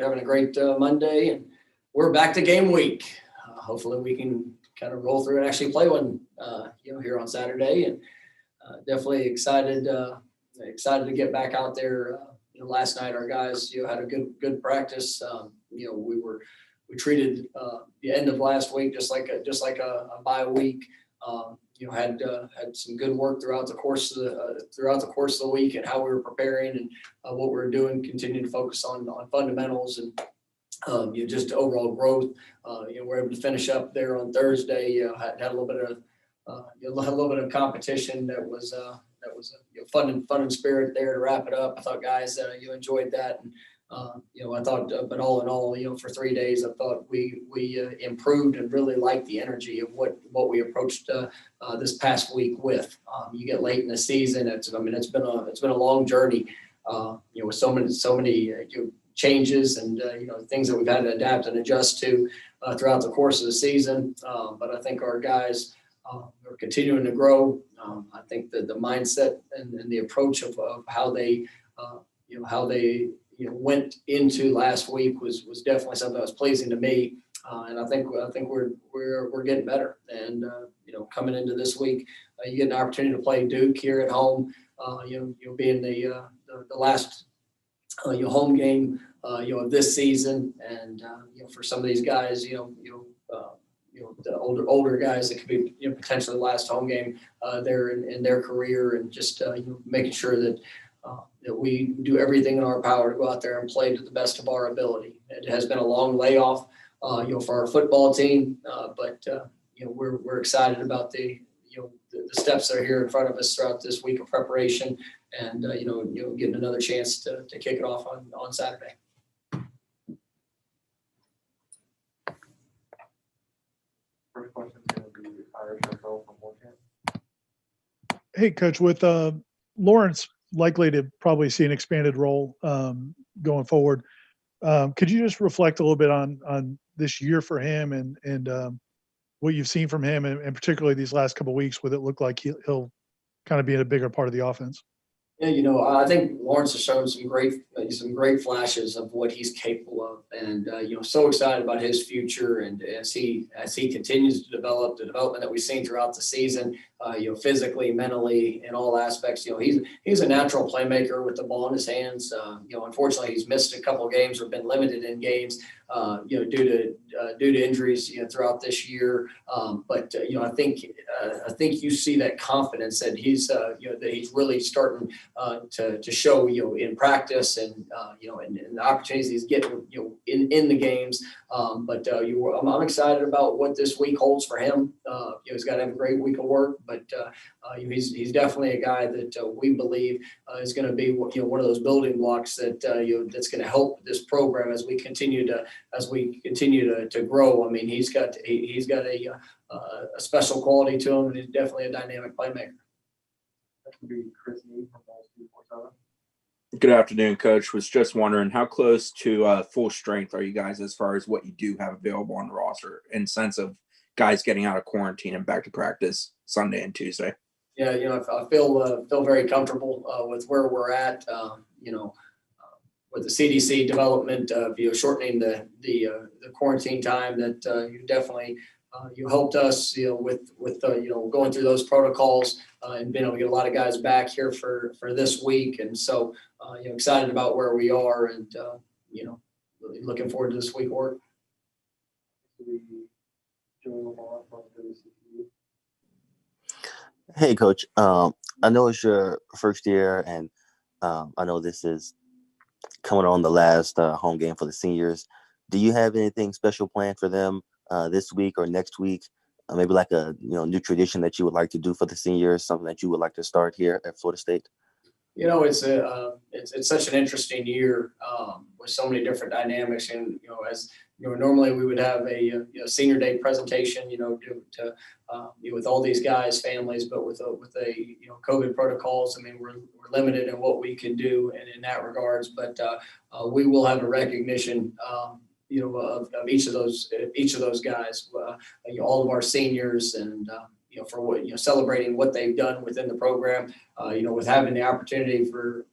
having a great Monday, and we're back to game week. Hopefully we can kind of roll through and actually play one, here on Saturday, and definitely excited to get back out there. Last night our guys, had a good practice. We treated the end of last week just like a bye week. Had some good work throughout the course of the week and how we were preparing and what we were doing. Continue to focus on fundamentals and just overall growth. We're able to finish up there on Thursday. Had a little bit of competition that was fun and spirit there to wrap it up. I thought guys enjoyed that. And, I thought, but all in all, for 3 days, I thought we improved and really liked the energy of what we approached this past week with. You get late in the season, it's been a long journey, with so many changes and things that we've had to adapt and adjust to throughout the course of the season. But I think our guys are continuing to grow. I think that the mindset and the approach of how they went into last week was definitely something that was pleasing to me. And I think we're getting better. And coming into this week, you get an opportunity to play Duke here at home. Being the last home game of this season, and for some of these guys, the older guys, it could be potentially the last home game there in their career, and just making sure that we do everything in our power to go out there and play to the best of our ability. It has been a long layoff, for our football team, but we're excited about the steps that are here in front of us throughout this week of preparation, and getting another chance to kick it off on Saturday. First question is going to be Irish Control from Warchant. Hey, Coach, with Lawrence likely to probably see an expanded role going forward, could you just reflect a little bit on this year for him and what you've seen from him, and particularly these last couple of weeks, would it look like he'll kind of be a bigger part of the offense? Yeah, I think Lawrence has shown some great flashes of what he's capable of, and so excited about his future. And as he continues to develop, the development that we've seen throughout the season, physically, mentally, in all aspects, he's a natural playmaker with the ball in his hands. Unfortunately, he's missed a couple of games or been limited in games, due to injuries, throughout this year. But I think you see that confidence that he's really starting to show, in practice, and and the opportunities he's getting, in the games. But I'm excited about what this week holds for him. He's got to have a great week of work, but he's definitely a guy that we believe is going to be one of those building blocks that that's going to help this program as we continue to grow. I mean, he's got a special quality to him, and he's definitely a dynamic playmaker. That would be Chris Lee from Ball State Portana. Good afternoon, Coach. Was just wondering, how close to full strength are you guys as far as what you do have available on the roster, in sense of guys getting out of quarantine and back to practice Sunday and Tuesday? Yeah, I feel very comfortable with where we're at. With the CDC development of shortening the quarantine time, that you definitely you helped us with going through those protocols and being able to get a lot of guys back here for this week. And so excited about where we are, and really looking forward to this week of work. Hey, Coach. I know it's your first year, and I know this is coming on the last home game for the seniors. Do you have anything special planned for them this week or next week? Maybe like a new tradition that you would like to do for the seniors, something that you would like to start here at Florida State? It's such an interesting year with so many different dynamics, and as normally we would have a senior day presentation, to with all these guys' families, but with COVID protocols, I mean, we're limited in what we can do in that regards. But we will have a recognition, of each of those guys, all of our seniors, and for what, celebrating what they've done within the program, with having the opportunity for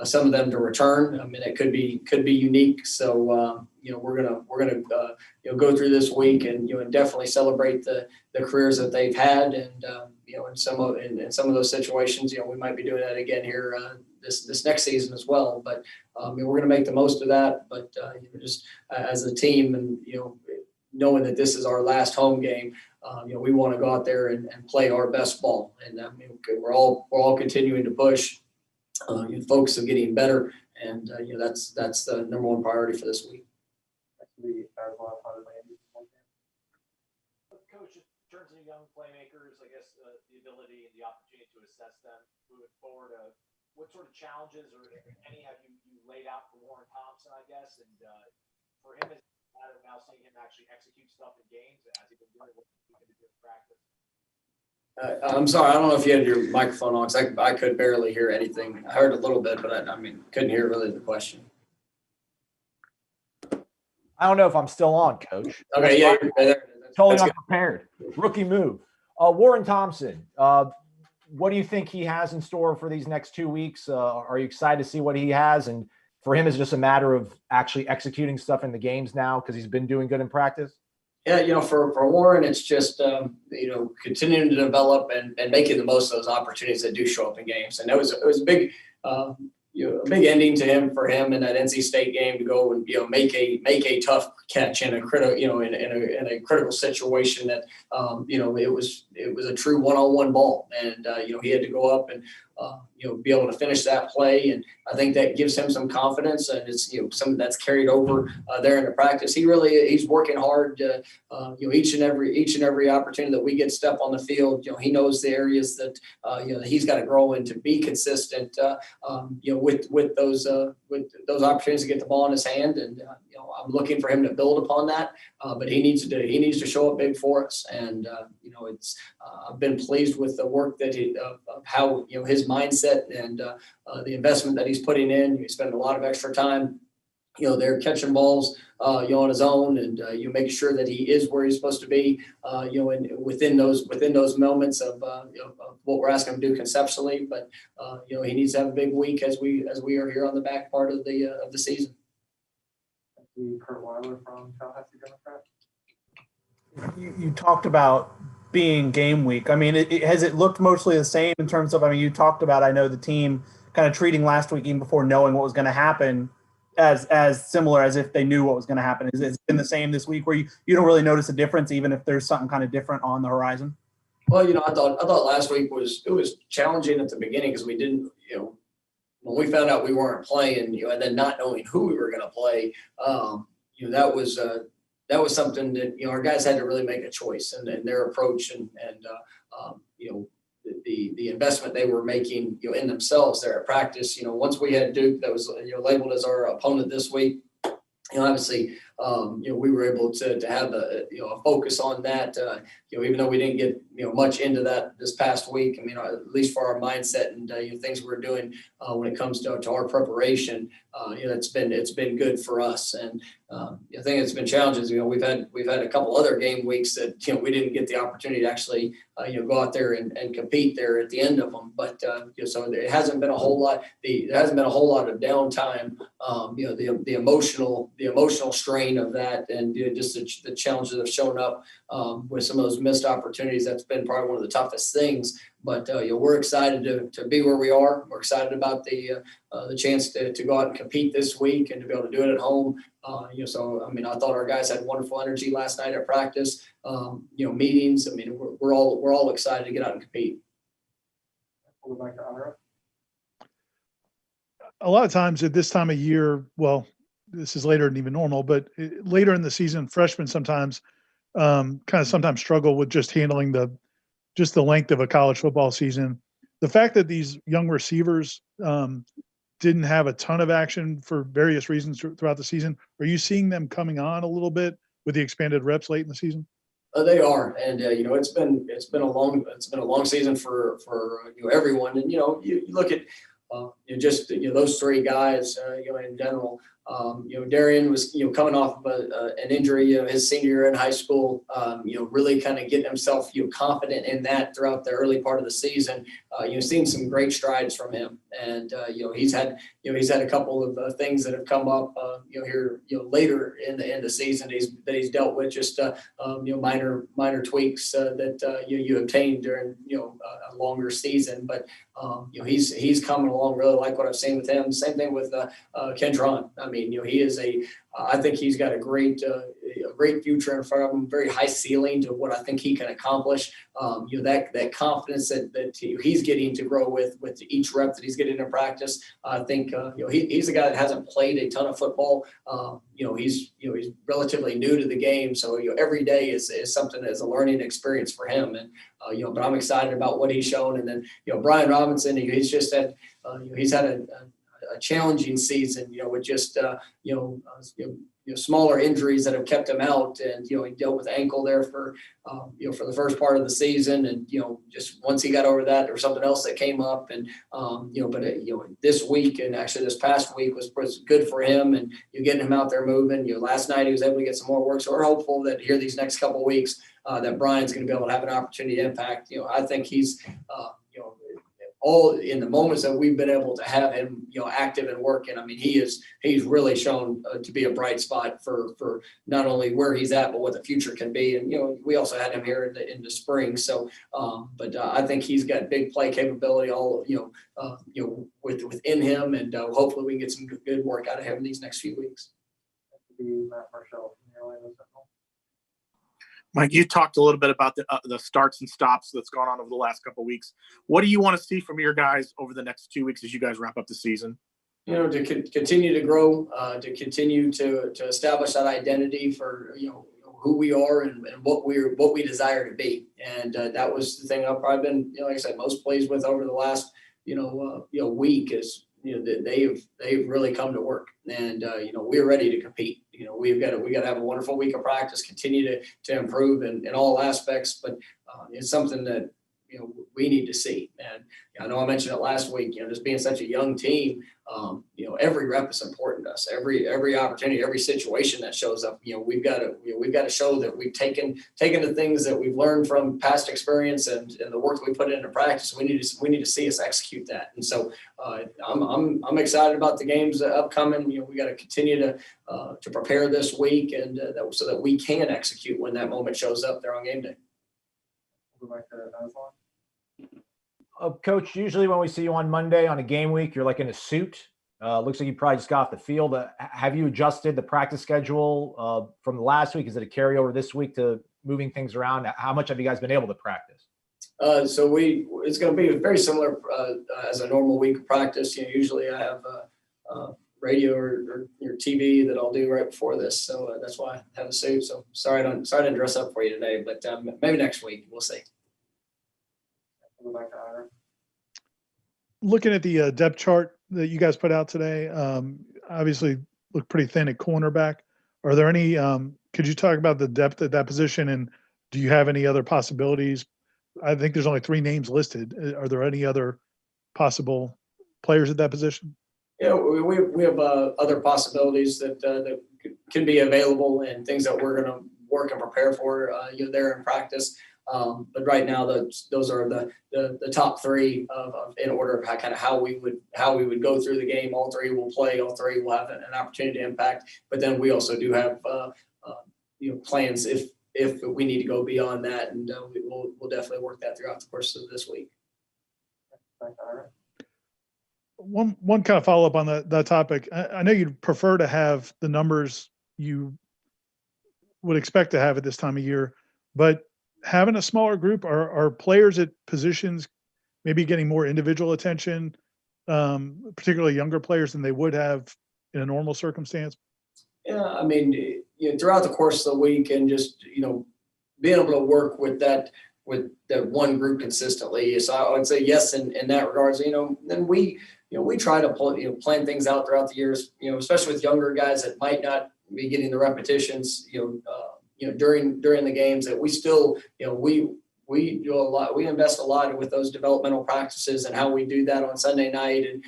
some of them to return. I mean, it could be unique. So, we're going to go through this week and, and definitely celebrate the careers that they've had. And, in some of those situations, we might be doing that again here this next season as well. But we're going to make the most of that. But just as a team, and knowing that this is our last home game, we want to go out there and play our best ball. And we're all continuing to push, focus on getting better, and that's the number one priority for this week. Coach, in terms of young playmakers, I guess the ability and the opportunity to assess them moving forward, what sort of challenges or any have you laid out for Warren Thompson, I guess, and for him, is it a matter of now seeing him actually execute stuff in games as he's been doing what he's going to do in practice? I'm sorry, I don't know if you had your microphone on, because I could barely hear anything. I heard a little bit, but I couldn't hear really the question. I don't know if I'm still on, Coach. Okay, yeah, you're there. Totally unprepared. Rookie move. Warren Thompson, what do you think he has in store for these next 2 weeks? Are you excited to see what he has? And for him, it's just a matter of actually executing stuff in the games now because he's been doing good in practice? Yeah, for Warren, it's just, continuing to develop and making the most of those opportunities that do show up in games. And it was a big, a big ending for him in that NC State game to go and make a tough catch in a critical in a critical situation that it was a true one-on-one ball, and he had to go up and be able to finish that play, and I think that gives him some confidence, and it's something that's carried over there in the practice. He's working hard each and every opportunity that we get step on the field. He knows the areas that that he's got to grow in to be consistent with those opportunities to get the ball in his hand, and I'm looking for him to build upon that, but he needs to show up big for us, and it's I've been pleased with the work that of how his mindset and the investment that he's putting in. He's spending a lot of extra time they're catching balls on his own, and making sure that he is where he's supposed to be and within those moments of what we're asking him to do conceptually. But he needs to have a big week as we are here on the back part of the season. Kurt Weiler from Tallahassee Democrat. You talked about being game week. I mean, has it looked mostly the same in terms of, you talked about, I know the team kind of treating last week, even before knowing what was going to happen, as similar as if they knew what was going to happen. Is it been the same this week where you don't really notice a difference, even if there's something kind of different on the horizon? Well, I thought last week was challenging at the beginning because we didn't, when we found out we weren't playing, and then not knowing who we were going to play, that was something that our guys had to really make a choice, and their approach and the investment they were making in themselves there at practice. Once we had Duke, that was labeled as our opponent this week. Obviously, we were able to have a focus on that. Even though we didn't get much into that this past week. At least for our mindset and things we're doing when it comes to our preparation, it's been good for us. And I think it's been challenges. We've had a couple other game weeks that we didn't get the opportunity to actually go out there and compete there at the end of them. But so it hasn't been a whole lot. There hasn't been a whole lot of downtime. The emotional strain of that, and just the challenges that have shown up with some of those missed opportunities. That's been probably one of the toughest things. But we're excited to be where we are. We're excited about the chance to go out and compete this week and to be able to do it at home. So I thought our guys had wonderful energy last night at practice. Meetings. We're all excited to get out and compete. We'll go back to Ira. A lot of times at this time of year, well, this is later than even normal, but later in the season, freshmen sometimes sometimes struggle with just handling the length of a college football season. The fact that these young receivers didn't have a ton of action for various reasons throughout the season, are you seeing them coming on a little bit with the expanded reps late in the season? They are, and it's been a long season for everyone, and you look at those three guys in general. Darian was, coming off of an injury, his senior year in high school, really kind of getting himself, confident in that throughout the early part of the season. Seen some great strides from him. And, he's had a couple of things that have come up, here, later in the season that he's dealt with, just, minor tweaks that you obtained during, a longer season. But, he's coming along really like what I've seen with him. Same thing with Kendron. I mean, he is I think he's got a great future in front of him, very high ceiling to what I think he can accomplish. That confidence that he's getting to grow with each rep that he's getting in practice. I think, he's a guy that hasn't played a ton of football. He's relatively new to the game. So, every day is something that's a learning experience for him. And, but I'm excited about what he's shown. And then, Brian Robinson, he's just had, he's had a challenging season, with just, smaller injuries that have kept him out. And, he dealt with ankle there for the first part of the season. And, just once he got over that, there was something else that came up. And, this week and actually this past week was good for him. And you're getting him out there moving. Last night he was able to get some more work. So we're hopeful that here these next couple of weeks that Brian's going to be able to have an opportunity to impact. I think he's, all in the moments that we've been able to have him, active and working. I mean, he's really shown to be a bright spot for not only where he's at, but what the future can be. And, we also had him here in the spring. So, but I think he's got big play capability all, within him. And hopefully we can get some good work out of him in these next few weeks. Matt Marshall from the Orlando Sentinel. Mike, you talked a little bit about the starts and stops that's gone on over the last couple of weeks. What do you want to see from your guys over the next 2 weeks as you guys wrap up the season? To continue to grow, to continue to establish that identity for, who we are and what we desire to be. And that was the thing I've probably been, like I said, most pleased with over the last, week is, that they've really come to work. And, we're ready to compete. We got to have a wonderful week of practice, continue to improve in all aspects, but it's something that, we need to see. And I know I mentioned it last week, just being such a young team, every rep is important to us. Every opportunity, every situation that shows up, we've got to show that we've taken the things that we've learned from past experience and the work that we put into practice. We need to see us execute that. And so I'm excited about the games upcoming. We got to continue to prepare this week and so that we can execute when that moment shows up there on game day. We'll go back to Aslan. Coach, usually when we see you on Monday on a game week, you're like in a suit. Looks like you probably just got off the field. Have you adjusted the practice schedule from the last week? Is it a carryover this week to moving things around? How much have you guys been able to practice? So it's going to be very similar as a normal week of practice. Usually I have radio or TV that I'll do right before this. So that's why I have a suit. So sorry I didn't dress up for you today, but maybe next week we'll see. We'll go back to Ira. Looking at the depth chart that you guys put out today, obviously look pretty thin at cornerback. Are there any, could you talk about the depth at that position, and do you have any other possibilities? I think there's only 3 names listed. Are there any other possible players at that position? Yeah, we have other possibilities that can be available and things that we're going to work and prepare for, there in practice. But right now, those are the top 3 of in order of how we would go through the game. All 3 will play. All 3 will have an opportunity to impact. But then we also do have plans if we need to go beyond that, and we'll definitely work that throughout the course of this week. One kind of follow up on that topic. I know you'd prefer to have the numbers you would expect to have at this time of year, but having a smaller group, are players at positions maybe getting more individual attention, particularly younger players, than they would have in a normal circumstance? Yeah, I mean, throughout the course of the week and just, being able to work with that one group consistently. So I would say yes in that regards, then we try to plan things out throughout the years, especially with younger guys that might not be getting the repetitions, during the games, that we still, we do a lot. We invest a lot with those developmental practices and how we do that on Sunday night, and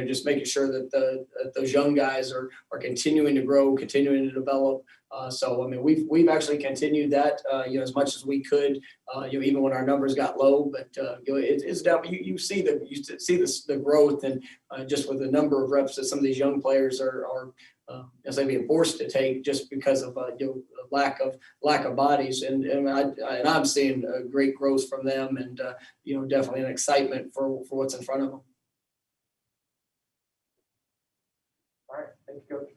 just making sure that those young guys are continuing to grow, continuing to develop. So I mean, we've actually continued that as much as we could, even when our numbers got low. But it's down. You see the growth, and just with the number of reps that some of these young players are as they being forced to take just because of lack of bodies, and I'm seeing a great growth from them, and definitely an excitement for what's in front of them. All right, thank you, Coach.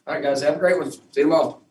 All right, guys, have a great one. See you tomorrow.